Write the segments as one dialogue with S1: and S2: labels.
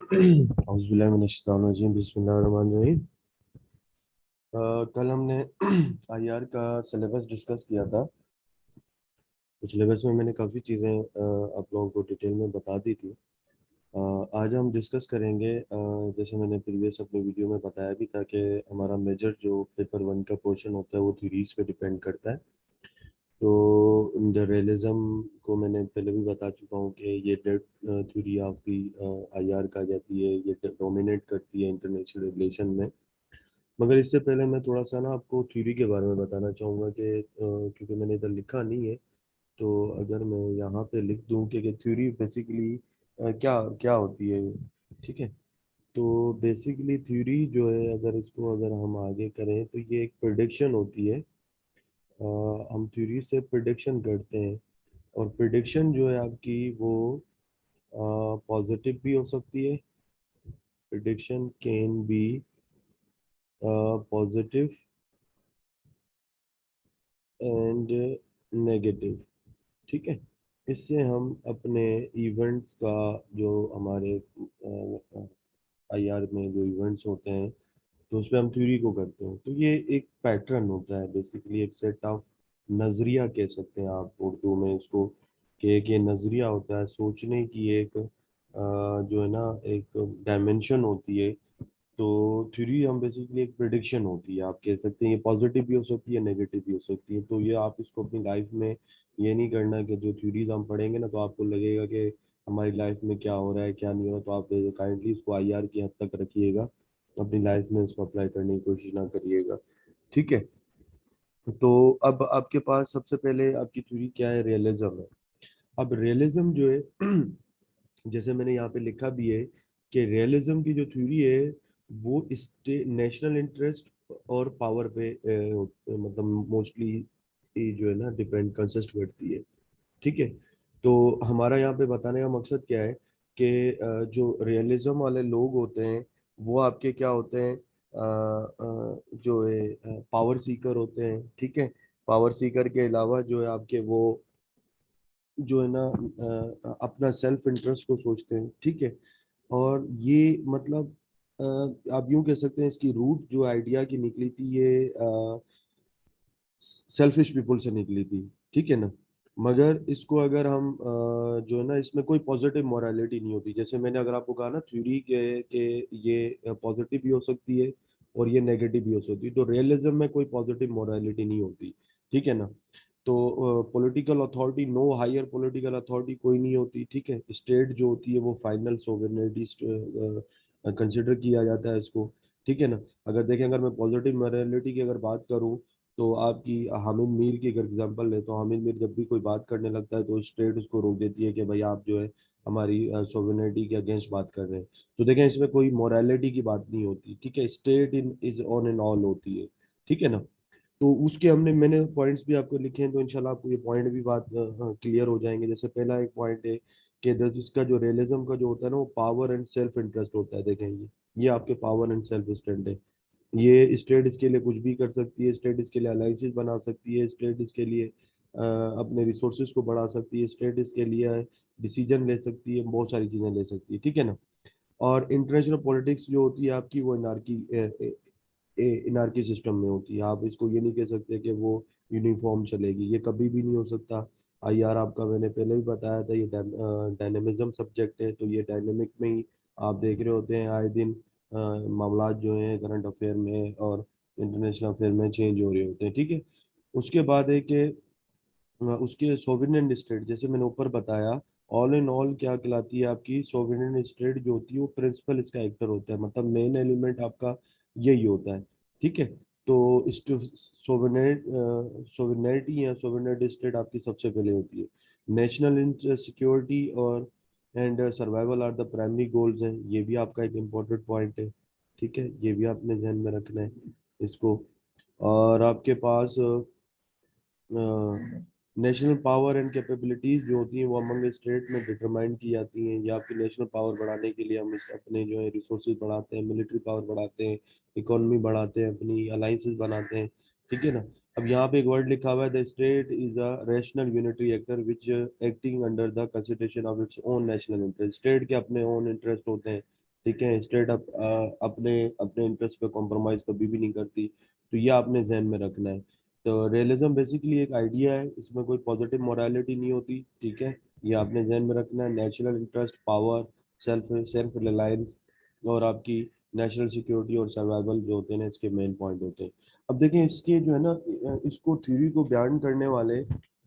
S1: औज़ुबिल्लाहि बिस्मिल्लाहिर्रहमानिर्रहीम। कल हमने आईआर का सिलेबस डिस्कस किया था। तो सिलेबस में मैंने काफ़ी चीज़ें आप लोगों को डिटेल में बता दी थी। आज हम डिस्कस करेंगे, जैसे मैंने प्रीवियस अपने वीडियो में बताया भी था कि हमारा मेजर जो पेपर वन का पोर्शन होता है वो थ्योरीज पे डिपेंड करता है। तो द रियलिज्म को मैंने पहले भी बता चुका हूँ कि ये that theory of the IR कहा जाती है, ये डोमिनेट करती है इंटरनेशनल रिलेशन में। मगर इससे पहले मैं थोड़ा सा ना आपको थ्योरी के बारे में बताना चाहूँगा कि क्योंकि मैंने इधर लिखा नहीं है, तो अगर मैं यहाँ पे लिख दूँ कि थ्योरी बेसिकली क्या क्या होती है, ठीक है। तो बेसिकली थ्योरी जो है, अगर इसको अगर हम आगे करें तो ये एक प्रिडिक्शन होती है। हम थ्योरी से प्रिडिक्शन करते हैं, और प्रिडिक्शन जो है आपकी वो पॉजिटिव भी हो सकती है। Prediction can be positive and negative, ठीक है। इससे हम अपने इवेंट्स का, जो हमारे आईआर में जो इवेंट्स होते हैं, तो उसमें हम थ्योरी को करते हैं। तो ये एक पैटर्न होता है, बेसिकली एक सेट ऑफ नजरिया कह सकते हैं आप उर्दू में इसको, कि एक ये नजरिया होता है सोचने की, एक जो है ना एक डायमेंशन होती है। तो थ्योरी हम बेसिकली एक प्रिडिक्शन होती है, आप कह सकते हैं। ये पॉजिटिव भी हो सकती है, नेगेटिव भी हो सकती है। तो ये आप इसको अपनी लाइफ में ये नहीं करना कि जो थ्योरीज हम पढ़ेंगे ना तो आपको लगेगा कि हमारी लाइफ में क्या हो रहा है क्या नहीं हो रहा, तो आप काइंडली इसको आईआर की हद तक रखिएगा, अपनी लाइफ में इसको अप्लाई करने की कोशिश ना करिएगा, ठीक है। तो अब आपके पास सबसे पहले आपकी थ्योरी क्या है, रियलिज्म है। अब रियलिज्म जो है जैसे मैंने यहाँ पे लिखा भी है कि रियलिज्म की जो थ्योरी है वो नेशनल इंटरेस्ट और पावर पे मतलब मोस्टली जो है ना डिपेंड कंसिस्ट करती है, ठीक है। तो हमारा यहाँ पे बताने का मकसद क्या है कि जो रियलिज्म वाले लोग होते हैं वो आपके क्या होते हैं, जो है पावर सीकर होते हैं, ठीक है। पावर सीकर के अलावा जो है आपके वो जो है ना अपना सेल्फ इंटरेस्ट को सोचते हैं, ठीक है। और ये मतलब आप यूं कह सकते हैं इसकी रूट जो आइडिया की निकली थी, ये सेल्फिश पीपल से निकली थी, ठीक है ना। मगर इसको अगर हम जो है ना इसमें कोई पॉजिटिव मोरालिटी नहीं होती। जैसे मैंने अगर आपको कहा ना थ्योरी के ये पॉजिटिव भी हो सकती है और ये नेगेटिव भी हो सकती है, तो रियलिज्म में कोई पॉजिटिव मोरालिटी नहीं होती, ठीक है ना। तो political authority, no higher political authority कोई नहीं होती, ठीक है। स्टेट जो होती है वो फाइनल सोवेरेनिटी कंसिडर किया जाता है इसको, ठीक है ना। अगर देखें, अगर मैं पॉजिटिव मोरालिटी की अगर बात करूं, तो आपकी हामिद मीर की अगर एग्जांपल ले, तो हामिद मीर जब भी कोई बात करने लगता है तो स्टेट उसको रोक देती है कि भाई आप जो है हमारी सोवेरेनिटी के अगेंस्ट बात कर रहे हैं। तो देखें, इसमें कोई मोरालिटी की बात नहीं होती, ठीक है। State in is on and all होती है, ठीक है ना। तो उसके मैंने पॉइंट्स भी आपको लिखे हैं, तो इंशाल्लाह आपको ये पॉइंट भी बात क्लियर हो जाएंगे। जैसे पहला एक पॉइंट है कि इसका जो रियलिज्म का जो होता है ना वो पावर एंड सेल्फ इंटरेस्ट होता है। देखें, ये आपके पावर एंड सेल्फ इंटरेस्ट है। ये स्टेट इसके लिए कुछ भी कर सकती है, स्टेट इसके लिए अलाइंसेस बना सकती है, स्टेट इसके लिए अपने रिसोर्सेज को बढ़ा सकती है, स्टेट इसके लिए डिसीजन ले सकती है, बहुत सारी चीज़ें ले सकती है, ठीक है ना। और इंटरनेशनल पॉलिटिक्स जो होती है आपकी वो इनार्की सिस्टम में होती है। आप इसको ये नहीं कह सकते कि वो यूनिफॉर्म चलेगी, ये कभी भी नहीं हो सकता। आईआर आपका मैंने पहले भी बताया था, ये डायनेमिज्म सब्जेक्ट है, तो ये डायनेमिक में ही आप देख रहे होते हैं आए दिन मामलात जो हैं करंट अफेयर में और इंटरनेशनल अफेयर में चेंज हो रहे होते हैं, ठीक है। उसके बाद है कि उसके सोवरेन स्टेट, जैसे मैंने ऊपर बताया, ऑल इन ऑल क्या कहलाती है आपकी सोवरेन स्टेट जो होती है, वो प्रिंसिपल इसका एक्टर होता है, मतलब मेन एलिमेंट आपका यही होता है, ठीक है। तो सोवरेनिटी या सोवरेन स्टेट आपकी सबसे पहले होती है। नेशनल सिक्योरिटी और and survival are the primary goals हैं, ये भी आपका एक इम्पोर्टेंट पॉइंट है, ठीक है। ये भी आपने ध्यान में रखना है इसको। और आपके पास नेशनल पावर एंड कैपेबिलिटीज जो होती हैं वो अमंग स्टेट में डिटरमाइन की जाती हैं। या फिर नेशनल पावर बढ़ाने के लिए हम अपने जो है रिसोर्सेज बढ़ाते हैं, मिलिट्री पावर बढ़ाते हैं, इकोनॉमी बढ़ाते हैं, अपनी अलाइंसेस बनाते हैं, ठीक है ना। अब यहाँ पे एक वर्ड लिखा हुआ है, the state is a rational unitary actor which acting under the consideration of its own national interest. State के अपने ओन इंटरेस्ट होते हैं, ठीक है, स्टेट अपने अपने इंटरेस्ट पे कॉम्प्रोमाइज कभी भी नहीं करती। तो ये आपने जहन में रखना है। तो रियलिज्म बेसिकली एक आइडिया है, इसमें कोई पॉजिटिव मोरालिटी नहीं होती। ठीक है, ये आपने जहन में रखना है। Natural interest, power, self self reliance और आपकी नेशनल सिक्योरिटी और सर्वाइवल जो होते हैं ना, इसके मेन पॉइंट होते हैं। अब देखें इसके जो है ना, इसको थ्योरी को बयान करने वाले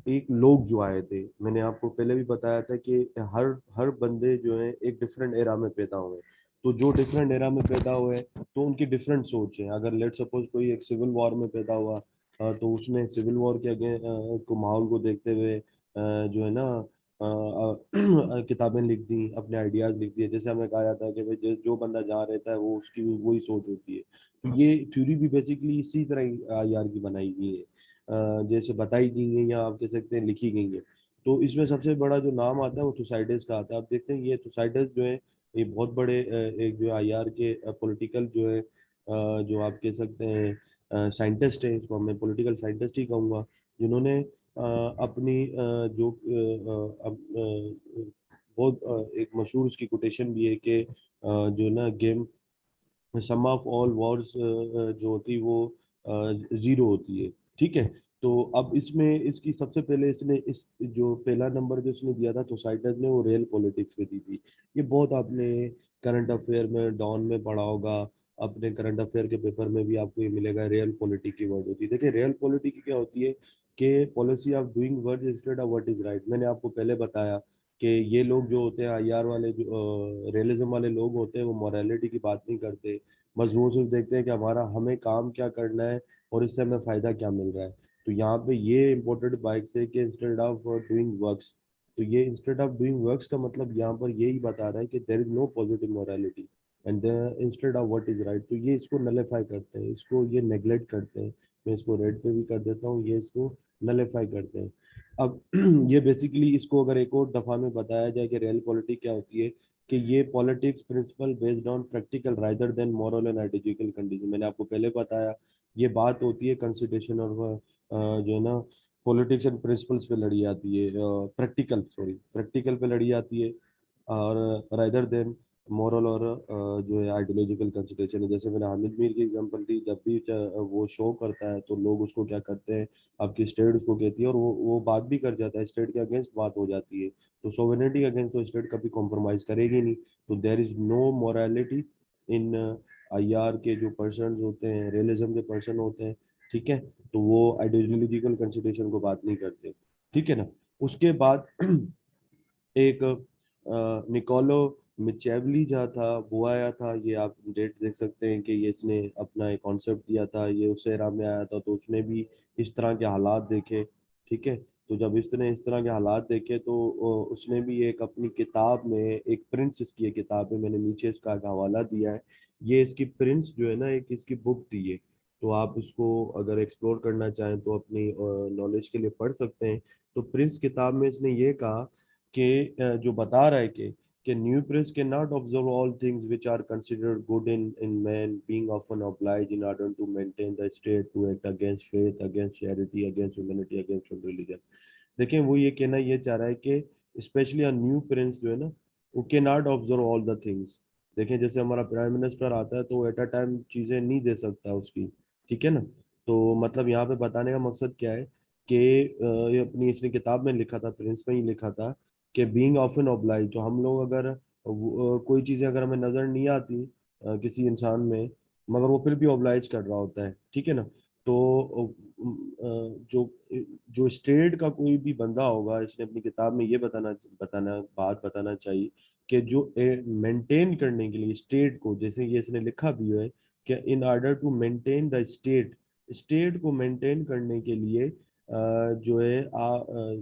S1: एक लोग जो आए थे, मैंने आपको पहले भी बताया था कि हर हर बंदे जो है एक डिफरेंट एरा में पैदा हुए हैं। तो जो डिफरेंट एरा में पैदा हुए हैं तो उनकी डिफरेंट सोच है। अगर लेट सपोज कोई एक सिविल वॉर में पैदा हुआ, तो उसने सिविल वॉर के आगे को माहौल को देखते हुए जो है ना किताबें लिख दी, अपने आइडियाज लिख दिए। जैसे हमें कहा जाता है कि भाई जो बंदा जहाँ रहता है वो उसकी वही सोच होती है। तो ये थ्योरी भी बेसिकली इसी तरह यार की बनाई गई है, जैसे बताई गई है या आप कह सकते हैं लिखी गई है। तो इसमें सबसे बड़ा जो नाम आता है वो थुसाइडिस का आता है। आप देखते हैं ये थुसाइडिस जो है, ये बहुत बड़े एक जो आईआर के पॉलिटिकल जो है, जो आप कह सकते हैं साइंटिस्ट है, इसको मैं पॉलिटिकल साइंटिस्ट ही कहूँगा, जिन्होंने अपनी जो बहुत एक मशहूर उसकी कोटेशन भी है कि जो ना game sum of all wars जो होती वो जीरो होती है। ठीक है, तो अब इसमें इसकी सबसे पहले इसने इस जो पहला नंबर जो इसने दिया था थोसाइडस ने, वो रियल पॉलिटिक्स पे दी थी। ये बहुत आपने करंट अफेयर में डॉन में पढ़ा होगा, अपने करंट अफेयर के पेपर में भी आपको ये मिलेगा। रियल पॉलिटिक की वर्ड होती है। देखिए रियल पॉलिटिक क्या होती है कि policy of doing word instead of what is right. मैंने आपको पहले बताया कि ये लोग जो होते हैं आईआर वाले, जो रियलिज्म वाले लोग होते हैं, वो मोरालिटी की बात नहीं करते। बस वो सिर्फ देखते हैं कि हमारा हमें काम क्या करना है और इससे हमें फायदा क्या मिल रहा है। तो यहाँ पे ये इम्पोर्टेंट बाइक है कि इंस्टेड ऑफ डूइंग वर्क्स, तो ये इंस्टेड ऑफ डूइंग वर्क्स का मतलब यहाँ पर यही बता रहा है कि there is no positive morality and instead of what is right. तो ये इसको नलीफाई करते हैं, इसको ये नेग्लेक्ट करते हैं। मैं इसको रेड पे भी कर देता हूँ, ये इसको नलीफाई करते हैं। अब ये बेसिकली इसको अगर एक और दफा में बताया जाए कि रियल पॉलिटिक क्या होती है, कि ये politics principle based on practical rather than moral and ideological condition. मैंने आपको पहले बताया ये बात होती है कंसिडरेशन और जो है ना पॉलिटिक्स एंड प्रिंसिपल्स पे लड़ी जाती है, प्रैक्टिकल सॉरी प्रैक्टिकल पे लड़ी जाती है, और रादर देन मॉरल और जो है आइडियोलॉजिकल कंसिडरेशन है। जैसे मैंने हामिद मीर की एग्जांपल दी, जब भी वो शो करता है तो लोग उसको क्या करते हैं, आपकी स्टेट उसको कहती है और वो बात भी कर जाता है, स्टेट के अगेंस्ट बात हो जाती है। तो सोवेनिटी अगेंस्ट तो स्टेट कभी कॉम्प्रोमाइज करेगी नहीं। तो there is no morality in IR के जो पर्सन होते हैं, रियलिज्म के पर्सन होते हैं। ठीक है, तो वो आइडियोलॉजिकल कंसिडरेशन को बात नहीं करते। ठीक है ना। उसके बाद एक निकोलो मिचेवली जो था वो आया था। ये आप डेट देख सकते हैं कि ये इसने अपना एक कॉन्सेप्ट दिया था, ये उस एरा में आया था, तो उसने भी इस तरह के हालात देखे। ठीक है, तो जब इसने इस तरह के हालात देखे तो उसने भी एक अपनी किताब में, एक प्रिंस इसकी एक किताब है, मैंने नीचे इसका एक हवाला दिया है। ये इसकी प्रिंस जो है ना, एक इसकी बुक थी ये। तो आप इसको अगर एक्सप्लोर करना चाहें तो अपनी नॉलेज के लिए पढ़ सकते हैं। तो प्रिंस किताब में इसने ये कहा कि जो बता रहा है कि new press can not observe all things which are considered good in man, being often obliged in order to maintain the state to act against faith, against charity, against humanity, against religion. देखिए वो ये कहना ये चाह रहा है कि specially a new Prince जो है ना, वो can not observe all the things. देखें जैसे हमारा प्राइम मिनिस्टर आता है तो एट अ टाइम चीजें नहीं दे सकता उसकी। ठीक है ना। तो मतलब यहाँ पे बताने का मकसद क्या है कि ये अपनी इसने किताब में लिखा था, प्रिंस में ही लिखा था कि बीइंग ऑफन ऑब्लाइज, तो हम लोग अगर कोई चीजें अगर हमें नजर नहीं आती किसी इंसान में, मगर वो फिर भी ऑब्लाइज कर रहा होता है। ठीक है ना। तो जो जो स्टेट का कोई भी बंदा होगा, इसने अपनी किताब में ये बताना बताना बात बताना चाहिए कि जो मेंटेन करने के लिए स्टेट को, जैसे ये इसने लिखा भी है कि in order to maintain the state, state को मेंटेन करने के लिए जो है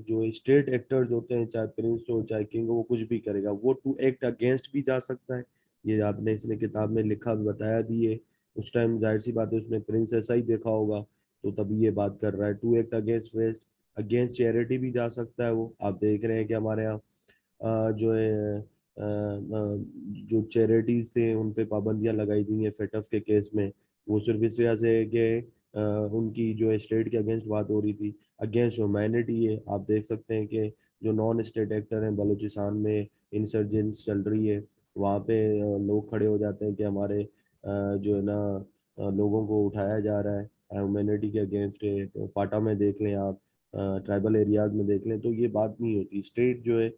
S1: जो स्टेट एक्टर्स होते हैं, चाहे प्रिंस हो चाहे किंग हो, वो कुछ भी करेगा, वो टू एक्ट अगेंस्ट भी जा सकता है। ये आपने इसने किताब में लिखा बताया भी है। उस टाइम जाहिर सी बात है उसने प्रिंस ऐसा ही देखा होगा, तो तभी ये बात कर रहा है। To act against west, against charity भी जा सकता है वो। आप देख रहे हैं कि हमारे यहाँ जो है जो चैरिटीज थे उन पे पाबंदियां लगाई गई हैं फेटफ के केस में। वो सिर्फ इस वजह से है कि उनकी जो है स्टेट के अगेंस्ट बात हो रही थी, अगेंस्ट ह्यूमैनिटी है। आप देख सकते हैं कि जो नॉन स्टेट एक्टर हैं, बलूचिस्तान में इंसर्जेंस चल रही है, वहाँ पे लोग खड़े हो जाते हैं कि हमारे जो है ना लोगों को उठाया जा रहा है, ह्यूमैनिटी के अगेंस्ट है। तो फाटा में देख लें आप, ट्राइबल एरियाज में देख लें, तो ये बात नहीं होती। स्टेट जो है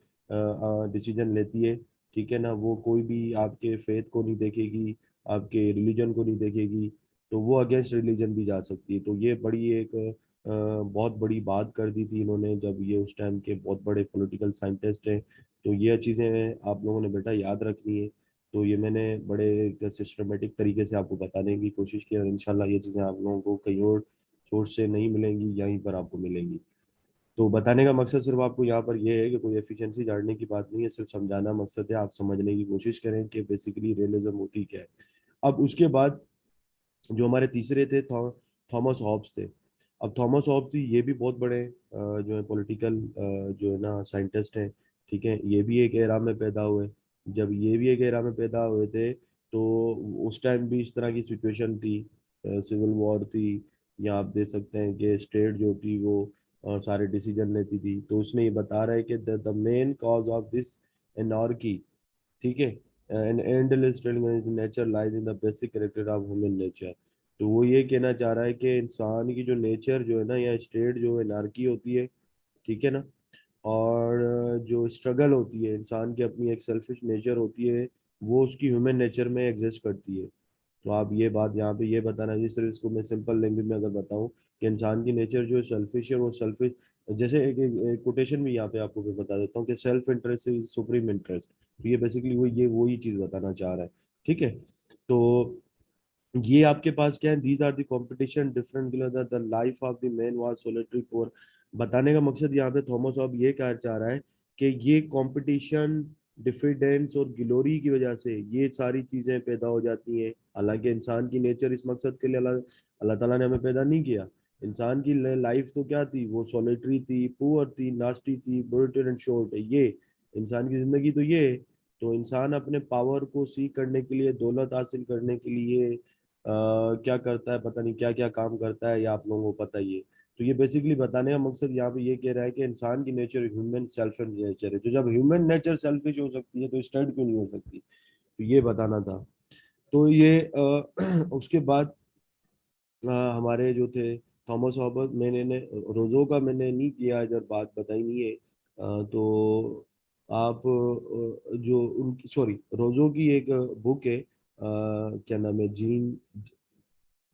S1: डिसीजन लेती है, ठीक है ना। वो कोई भी आपके फेथ को नहीं देखेगी, आपके रिलीजन को नहीं देखेगी, तो वो अगेंस्ट रिलीजन भी जा सकती है। तो ये बड़ी एक बहुत बड़ी बात कर दी थी इन्होंने, जब ये उस टाइम के बहुत बड़े पॉलिटिकल साइंटिस्ट हैं। तो ये चीज़ें आप लोगों ने बेटा याद रखनी है। तो ये मैंने बड़े सिस्टमेटिक तरीके से आपको बताने की कोशिश की, और इंशाल्लाह ये चीज़ें आप लोगों को कहीं और सोर्स से नहीं मिलेंगी, यहीं पर आपको मिलेंगी। तो बताने का मकसद सिर्फ आपको यहाँ पर ये है कि कोई एफिशिएंसी झाड़ने की बात नहीं है, सिर्फ समझाना मकसद है। आप समझने की कोशिश करें कि बेसिकली रियलिज्म होती क्या है। अब उसके बाद जो हमारे तीसरे थे, थॉमस हॉब्स थे। अब थॉमस हॉब्स ये भी बहुत बड़े जो है पॉलिटिकल जो है ना साइंटिस्ट हैं, ठीक है। ये भी एक एरा में पैदा हुए। जब ये भी एक एरा में पैदा हुए थे, तो उस टाइम भी इस तरह की सिचुएशन थी, सिविल वॉर थी, या आप दे सकते हैं कि स्टेट जो थी वो सारे डिसीजन लेती थी। तो उसमें ये बता रहा है कि the main cause of this anarchy, ठीक है, and endless nature lies in the basic character of human nature. तो वो ये कहना चाह रहा है कि इंसान की जो नेचर जो है ना, या स्टेट जो एनार्की होती है, ठीक है ना, और जो स्ट्रगल होती है इंसान की, अपनी एक सेल्फिश नेचर होती है, वो उसकी ह्यूमन नेचर में एग्जिस्ट करती है। तो आप ये बात यहाँ पे ये बताना जी सर, इसको मैं सिंपल लैंग्वेज में अगर बताऊं कि इंसान की नेचर जो सेल्फिश है, वो सेल्फिश, जैसे एक कोटेशन भी यहाँ पे आपको मैं बता देता हूँ कि self interest is supreme interest. तो ये बेसिकली वो ये वही चीज बताना चाह रहा है, ठीक है। तो ये आपके पास क्या है, these are the competition different the life of the man was solitary for. बताने का मकसद यहाँ पे थॉमस हॉब ये कहा चाह रहा है कि ये कंपटीशन, डिफिडेंस और ग्लोरी की वजह से ये सारी चीजें पैदा हो जाती हैं। हालांकि इंसान की नेचर इस मकसद के लिए अल्लाह अल्लाह ताला ने हमें पैदा नहीं किया। इंसान की लाइफ तो क्या थी, वो सोलिटरी थी, पुअर थी, नास्टी थी, ब्रूटल एंड शॉर्ट है। ये इंसान की जिंदगी तो ये है। तो इंसान अपने पावर को सीख करने के लिए, दौलत हासिल करने के लिए क्या करता है, पता नहीं क्या क्या काम करता है, या आप लोगों को पता ही है। तो ये बेसिकली बताने का मकसद यहाँ पे ये कह रहा है कि इंसान की नेचर ह्यूमन सेल्फिश नेचर है। तो जब ह्यूमन नेचर सेल्फिश हो सकती है, तो स्टड क्यों नहीं हो सकती। तो ये बताना था। तो ये उसके बाद हमारे जो थे थॉमस हॉबस, मैंने रोजो का मैंने नहीं किया, इधर बात बताई नहीं है। तो आप जो उनकी, सॉरी, रोजो की एक बुक है, क्या नाम है, जीन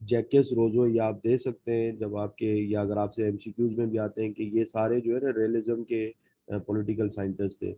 S1: जैकेस रोजो, ये आप दे सकते हैं जब आपके, या अगर आपसे एमसीक्यूज में भी आते हैं कि ये सारे जो है ना रियलिज्म के पॉलिटिकल साइंटिस्ट थे।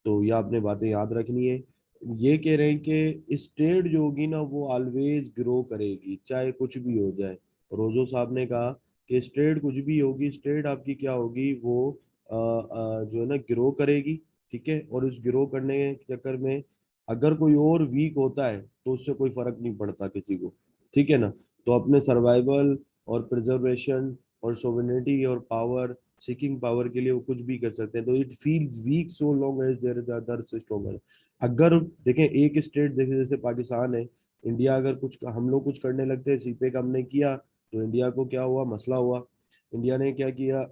S1: तो ये आपने बातें याद रखनी है। ये कह रहे हैं कि स्टेट जो होगी ना, वो ऑलवेज ग्रो करेगी चाहे कुछ भी हो जाए। रोजो साहब ने कहा कि स्टेट कुछ भी होगी, स्टेट आपकी क्या होगी, वो जो है ना ग्रो करेगी, ठीक है। और इस ग्रो करने के चक्कर में अगर कोई और वीक होता है, तो उससे कोई फर्क नहीं पड़ता किसी को, ठीक है ना। तो अपने सर्वाइवल और प्रिजर्वेशन और सोवेनिटी और पावर सीकिंग पावर के लिए वो कुछ भी कर सकते हैं। तो it feels weak so long as there is other stronger. अगर देखें एक स्टेट, देखें जैसे पाकिस्तान है, इंडिया, अगर कुछ हम लोग कुछ करने लगते हैं, सीपे का हमने किया, तो इंडिया को क्या हुआ, मसला हुआ। इंडिया ने क्या किया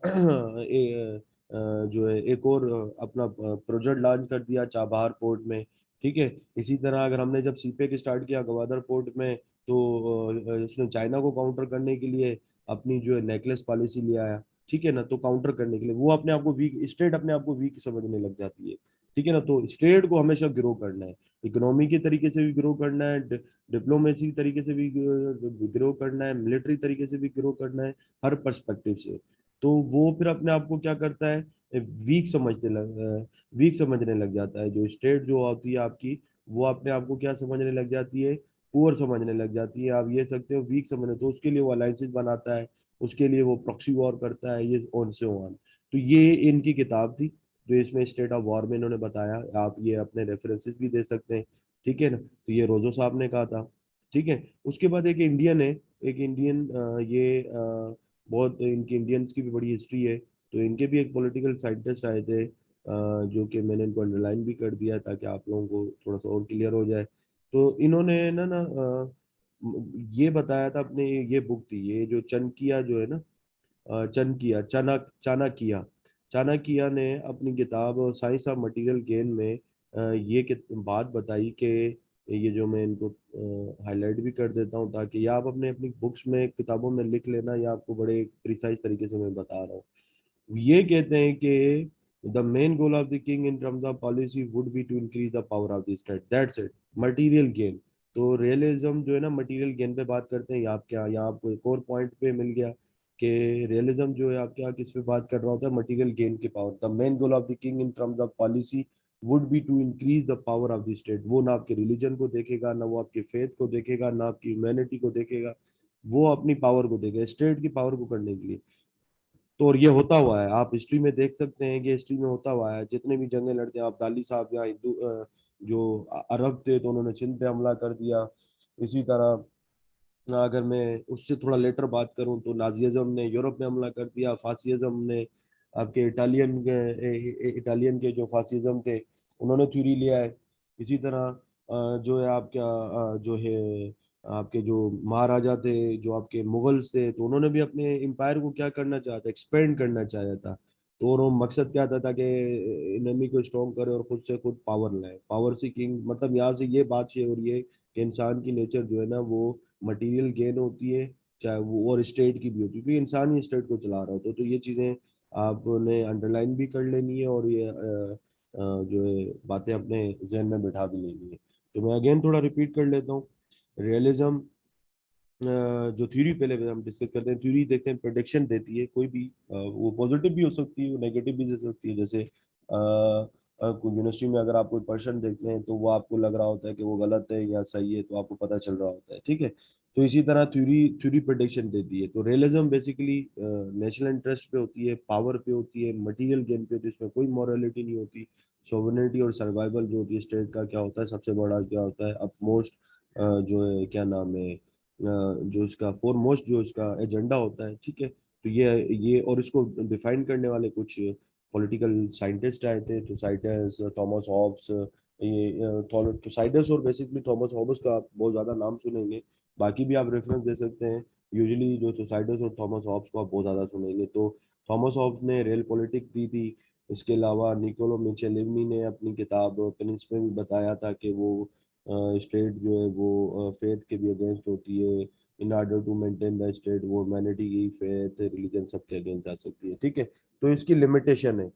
S1: जो है एक और अपना प्रोजेक्ट लॉन्च कर दिया चाबहार पोर्ट में, ठीक है। इसी तरह अगर हमने जब सीपेक स्टार्ट किया गवादर पोर्ट में, तो उसने चाइना को काउंटर करने के लिए अपनी जो है नेकलेस पॉलिसी ले आया, ठीक है ना। तो काउंटर करने के लिए वो अपने आप को वीक, स्टेट अपने आप को वीक समझने लग जाती है, ठीक है ना। तो स्टेट को हमेशा ग्रो करना है, इकोनॉमी के तरीके से भी ग्रो करना है, डिप्लोमेसी तरीके से भी ग्रो करना है, मिलिट्री तरीके से भी ग्रो करना है, हर पर्सपेक्टिव से। तो वो फिर अपने आप को क्या करता है, वीक समझने लग जाता है। जो स्टेट जो होती है आपकी, वो अपने आप को क्या समझने लग जाती है, पुअर समझने लग जाती है, आप ये सकते हो वीक समझने। तो उसके लिए वो अलायंसेस बनाता है, उसके लिए वो प्रॉक्सी वॉर करता है, ये ऑन से ऑन। तो ये इनकी किताब थी, जो इसमें स्टेट ऑफ वॉर में इन्होंने बताया। आप ये अपने रेफरेंसेस भी दे सकते हैं, ठीक है ना। तो ये रोजो साहब ने कहा था, ठीक है। उसके बाद एक इंडियन है, एक इंडियन, ये बहुत इनकी इंडियंस की भी बड़ी हिस्ट्री है। तो इनके भी एक पॉलिटिकल साइंटिस्ट आए थे, जो कि मैंने इनको अंडरलाइन भी कर दिया ताकि आप लोगों को थोड़ा सा और क्लियर हो जाए। तो इन्होंने ना ये बताया था अपने, ये बुक थी, ये जो चनकिया जो है ना, चनकिया, चाणक्य, चाणक्य ने अपनी किताब साइंस ऑफ मटेरियल गेन में ये बात बताई कि ये जो मैं इनको हाईलाइट भी कर देता हूँ, ताकि या आप अपने अपनी बुक्स में किताबों में लिख लेना, या आपको बड़े प्रिसाइज तरीके से मैं बता रहा हूँ। ये कहते हैं कि the main goal of the king in terms of policy would be to increase the power of the state, that's it. Material gain, तो रियलिज्म जो है ना मटेरियल गेन पे बात करते हैं। यहाँ क्या, यहाँ आपको एक और पॉइंट पे मिल गया कि रियलिज्म जो है आपके यहाँ किस पे बात कर रहा होता है, मटेरियल गेन की power. The main goal of the king in terms of policy would be to increase the power of the state. वो ना आपके रिलीजन को देखेगा, ना वो आपके फेथ को देखेगा, ना आपकी ह्यूमैनिटी को देखेगा, वो अपनी पावर को देखेगा, स्टेट की पावर को करने के लिए। तो और ये होता हुआ है, आप हिस्ट्री में देख सकते हैं कि हिस्ट्री में होता हुआ है, जितने भी जंगें लड़ते हैं, अब्दाली साहब यहाँ हिंदू जो अरब थे तो उन्होंने सिंध पे हमला कर दिया। इसी तरह अगर मैं उससे थोड़ा लेटर बात करूं तो नाजीज्म ने यूरोप में हमला कर दिया, फासिज्म ने आपके इटालियन के जो फासिज्म थे उन्होंने थ्योरी लिया है। इसी तरह जो है आपका जो है आपके जो महाराजा थे, जो आपके मुगल्स थे, तो उन्होंने भी अपने एम्पायर को क्या करना चाहा था, एक्सपेंड करना चाहा था। तो और वो मकसद क्या था कि एनिमी को स्ट्रॉन्ग करे और खुद से खुद पावर लाए, पावर सीकिंग। मतलब यहाँ से ये बात है, और ये कि इंसान की नेचर जो है ना वो मटेरियल गेन होती है, चाहे वो और स्टेट की भी होती है, क्योंकि इंसान ही स्टेट को चला रहा होता है। तो ये चीज़ें आपने अंडरलाइन भी कर लेनी है, और ये जो है बातें अपने जहन में बैठा भी लेनी है। तो मैं अगेन थोड़ा रिपीट कर लेता हूँ। रियलिज्म जो थ्योरी पहले हम डिस्कस करते हैं, थ्योरी देखते हैं प्रोडिक्शन देती है कोई भी, वो पॉजिटिव भी हो सकती है, वो नेगेटिव भी दे सकती है। जैसे कोई यूनिवर्सिटी में अगर आप कोई पर्सन देखते हैं तो वो आपको लग रहा होता है कि वो गलत है या सही है, तो आपको पता चल रहा होता है, ठीक है। तो इसी तरह थ्योरी थ्योरी प्रोडिक्शन देती है। तो रियलिज्म बेसिकली नेशनल इंटरेस्ट पे होती है, पावर पे होती है, मटेरियल गेन पे होती है, इसमें कोई मॉरलिटी नहीं होती। सोवरेनिटी और सर्वाइवल जो होती है स्टेट का, क्या होता है सबसे बड़ा, क्या होता है अपमोस्ट जो है क्या नाम है जो इसका फोरमोस्ट जो इसका एजेंडा होता है, ठीक है। तो ये और इसको डिफाइन करने वाले कुछ पॉलिटिकल साइंटिस्ट आए थे, थुसाइडस, थॉमस हॉब्स, ये थुसाइडस और बेसिकली थॉमस हॉब्स का आप बहुत ज़्यादा नाम सुनेंगे। बाकी भी आप रेफरेंस दे सकते हैं। यूजुअली जो थुसाइडस और थॉमस हॉब्स को आप बहुत ज़्यादा सुनेंगे। तो थॉमस हॉब्स ने रियल पॉलिटिक्स दी थी। इसके अलावा निकोलो मिचेलिनी ने अपनी किताब प्रिंस में भी बताया था कि वो स्टेट जो है वो फेथ के भी अगेंस्ट होती है। In order to maintain the state, वो ह्यूमैनिटी की फेथ रिलीजन सबके अगेंस्ट जा सकती है, ठीक है। तो इसकी लिमिटेशन है।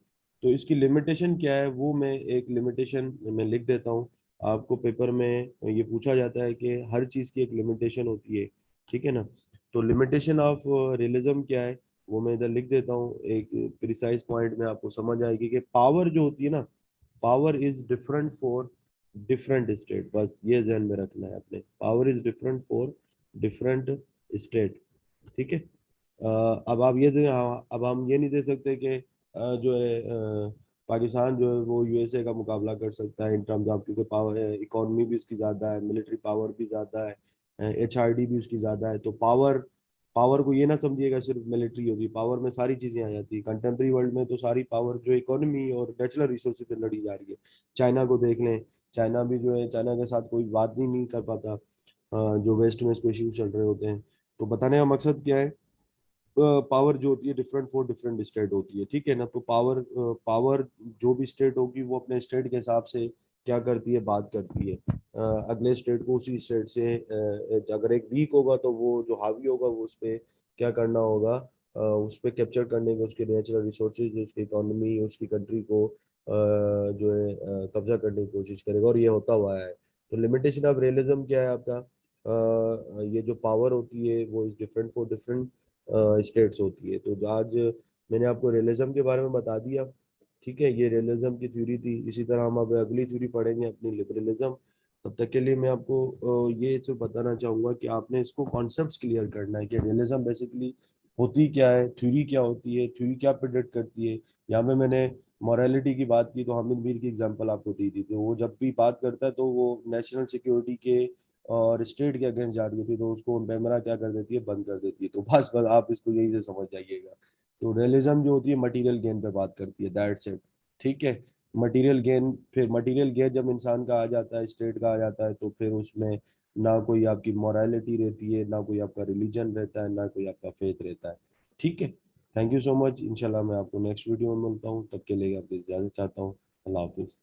S1: तो इसकी लिमिटेशन क्या है, वो मैं एक लिमिटेशन मैं लिख देता हूँ। आपको पेपर में ये पूछा जाता है कि हर चीज़ की एक लिमिटेशन होती है, ठीक है ना। तो लिमिटेशन ऑफ रियलिज्म क्या है, वो मैं इधर लिख देता हूँ। एक प्रिसाइज पॉइंट में आपको समझ आएगी कि पावर जो होती है ना, power is different for different state. बस ये ध्यान में रखना है अपने, power is different for different state, ठीक है। अब आप ये अब हम ये नहीं दे सकते कि जो है पाकिस्तान जो है वो यूएसए का मुकाबला कर सकता है इन टर्म्स ऑफ, क्योंकि पावर इकोनॉमी भी उसकी ज़्यादा है, मिलिट्री पावर भी ज़्यादा है, एचआरडी भी उसकी ज़्यादा है। तो पावर, पावर को ये ना समझिएगा सिर्फ मिलिट्री होगी, पावर में सारी चीज़ें आ जाती है। कंटेम्प्रेरी वर्ल्ड में तो सारी पावर जो इकोनॉमी और नेचुरल रिसोर्स पे लड़ी जा रही है। चाइना को देख लें, चाइना भी जो है, चाइना के साथ कोई बात नहीं कर पाता जो वेस्ट में इसको इश्यूज चल रहे होते हैं। तो बताने का मकसद क्या है, पावर जो होती है डिफरेंट फॉर डिफरेंट स्टेट होती है, ठीक है ना। तो पावर पावर जो भी स्टेट होगी वो अपने स्टेट के हिसाब से क्या करती है, बात करती है अगले स्टेट को उसी स्टेट से अगर एक वीक होगा तो वो जो हावी होगा वो उस पर क्या करना होगा, उस पर कैप्चर करने के, उसके नेचुरल रिसोर्सेज, उसकी इकोनॉमी, उसकी कंट्री को जो है कब्जा करने की कोशिश करेगा, और ये होता हुआ है। तो लिमिटेशन ऑफ रियलिज्म क्या है आपका, ये जो पावर होती है वो is different for different states होती है। तो आज मैंने आपको रियलिज्म के बारे में बता दिया, ठीक है। ये रियलिज्म की थ्योरी थी। इसी तरह हम अब अगली थ्योरी पढ़ेंगे अपनी, लिबरलिज्म। तब तक के लिए मैं आपको ये सिर्फ बताना चाहूंगा कि आपने इसको कॉन्सेप्ट्स क्लियर करना है कि रियलिज्म बेसिकली होती क्या है, थ्योरी क्या होती है, थ्योरी क्या प्रिडिक्ट करती है। यहाँ पे मैंने मॉरलिटी की बात की तो हामिद मीर की एग्जांपल आपको दी थी। तो वो जब भी बात करता है तो वो नेशनल सिक्योरिटी के और स्टेट के अगेंस्ट जा रही होती है, तो उसको पैमरा क्या कर देती है, बंद कर देती है। तो बस आप इसको यही से समझ जाइएगा। तो रियलिज्म जो होती है मटेरियल गेन पे बात करती है, दैट्स इट, ठीक है। मटेरियल गेन, फिर मटेरियल गेन जब इंसान का आ जाता है, स्टेट का आ जाता है, तो फिर उसमें ना कोई आपकी मोरालिटी रहती है, ना कोई आपका रिलीजन रहता है, ना कोई आपका फेथ रहता है, ठीक है। Thank you so much. इंशाल्लाह मैं आपको नेक्स्ट वीडियो में मिलता हूँ, तब के लिए आपकी इजाज़त चाहता हूँ। अल्लाह हाफिज़।